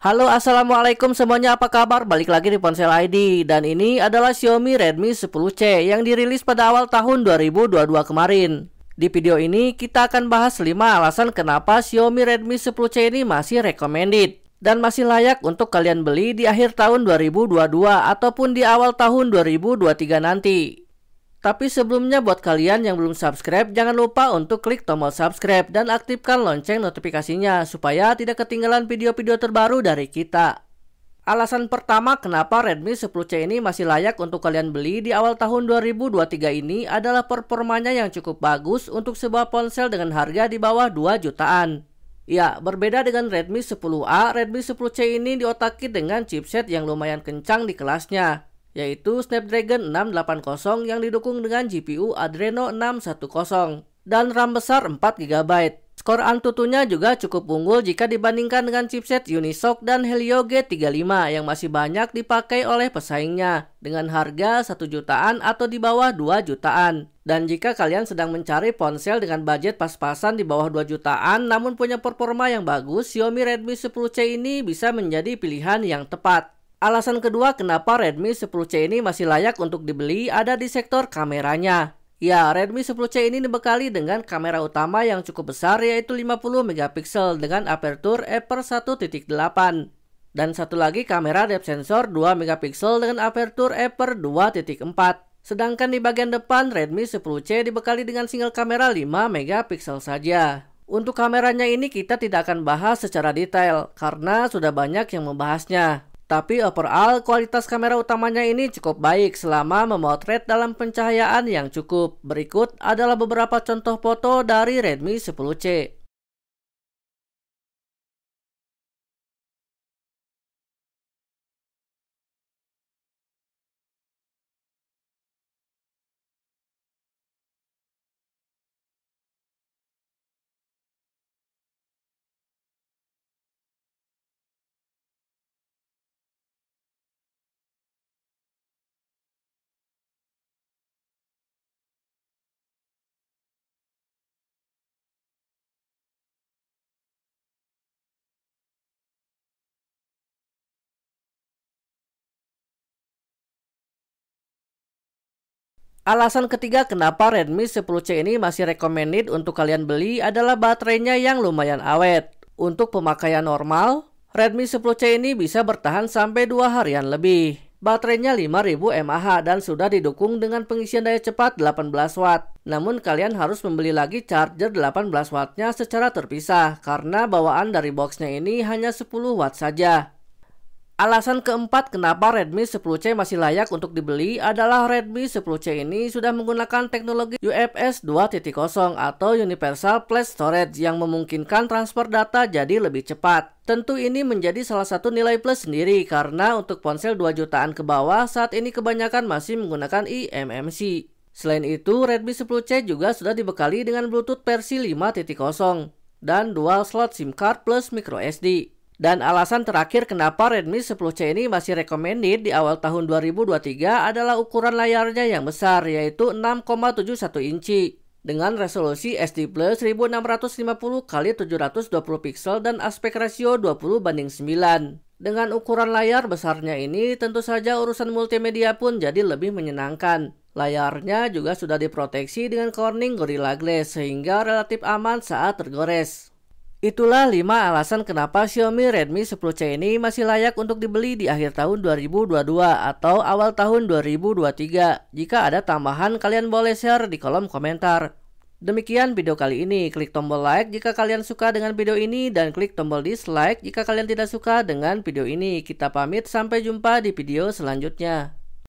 Halo, assalamualaikum semuanya, apa kabar? Balik lagi di Ponsel ID. Dan ini adalah Xiaomi Redmi 10C yang dirilis pada awal tahun 2022 kemarin. Di video ini kita akan bahas 5 alasan kenapa Xiaomi Redmi 10C ini masih recommended dan masih layak untuk kalian beli di akhir tahun 2022 ataupun di awal tahun 2023 nanti. Tapi sebelumnya buat kalian yang belum subscribe, jangan lupa untuk klik tombol subscribe dan aktifkan lonceng notifikasinya supaya tidak ketinggalan video-video terbaru dari kita. Alasan pertama kenapa Redmi 10C ini masih layak untuk kalian beli di awal tahun 2023 ini adalah performanya yang cukup bagus untuk sebuah ponsel dengan harga di bawah 2 jutaan. Ya, berbeda dengan Redmi 10A, Redmi 10C ini diotaki dengan chipset yang lumayan kencang di kelasnya, yaitu Snapdragon 680 yang didukung dengan GPU Adreno 610 dan RAM besar 4GB. Skor Antutunya juga cukup unggul jika dibandingkan dengan chipset Unisoc dan Helio G35 yang masih banyak dipakai oleh pesaingnya dengan harga 1 jutaan atau di bawah 2 jutaan. Dan jika kalian sedang mencari ponsel dengan budget pas-pasan di bawah 2 jutaan namun punya performa yang bagus, Xiaomi Redmi 10C ini bisa menjadi pilihan yang tepat. Alasan kedua kenapa Redmi 10C ini masih layak untuk dibeli ada di sektor kameranya. Ya, Redmi 10C ini dibekali dengan kamera utama yang cukup besar yaitu 50 megapiksel dengan aperture f/1.8. Dan satu lagi kamera depth sensor 2 megapiksel dengan aperture f/2.4. Sedangkan di bagian depan Redmi 10C dibekali dengan single kamera 5 megapiksel saja. Untuk kameranya ini kita tidak akan bahas secara detail karena sudah banyak yang membahasnya. Tapi overall kualitas kamera utamanya ini cukup baik selama memotret dalam pencahayaan yang cukup. Berikut adalah beberapa contoh foto dari Redmi 10C. Alasan ketiga kenapa Redmi 10C ini masih recommended untuk kalian beli adalah baterainya yang lumayan awet. Untuk pemakaian normal, Redmi 10C ini bisa bertahan sampai 2 harian lebih. Baterainya 5000 mAh dan sudah didukung dengan pengisian daya cepat 18 watt. Namun kalian harus membeli lagi charger 18 wattnya secara terpisah karena bawaan dari boxnya ini hanya 10 watt saja. Alasan keempat kenapa Redmi 10C masih layak untuk dibeli adalah Redmi 10C ini sudah menggunakan teknologi UFS 2.0 atau Universal Flash Storage yang memungkinkan transfer data jadi lebih cepat. Tentu ini menjadi salah satu nilai plus sendiri karena untuk ponsel 2 jutaan ke bawah saat ini kebanyakan masih menggunakan eMMC. Selain itu, Redmi 10C juga sudah dibekali dengan Bluetooth versi 5.0 dan dual slot SIM card plus microSD. Dan alasan terakhir kenapa Redmi 10C ini masih recommended di awal tahun 2023 adalah ukuran layarnya yang besar yaitu 6,71 inci dengan resolusi SD Plus 1650x720 pixel dan aspek rasio 20:9. Dengan ukuran layar besarnya ini tentu saja urusan multimedia pun jadi lebih menyenangkan. Layarnya juga sudah diproteksi dengan Corning Gorilla Glass sehingga relatif aman saat tergores. Itulah 5 alasan kenapa Xiaomi Redmi 10C ini masih layak untuk dibeli di akhir tahun 2022 atau awal tahun 2023. Jika ada tambahan kalian boleh share di kolom komentar. Demikian video kali ini. Klik tombol like jika kalian suka dengan video ini dan klik tombol dislike jika kalian tidak suka dengan video ini. Kita pamit, sampai jumpa di video selanjutnya.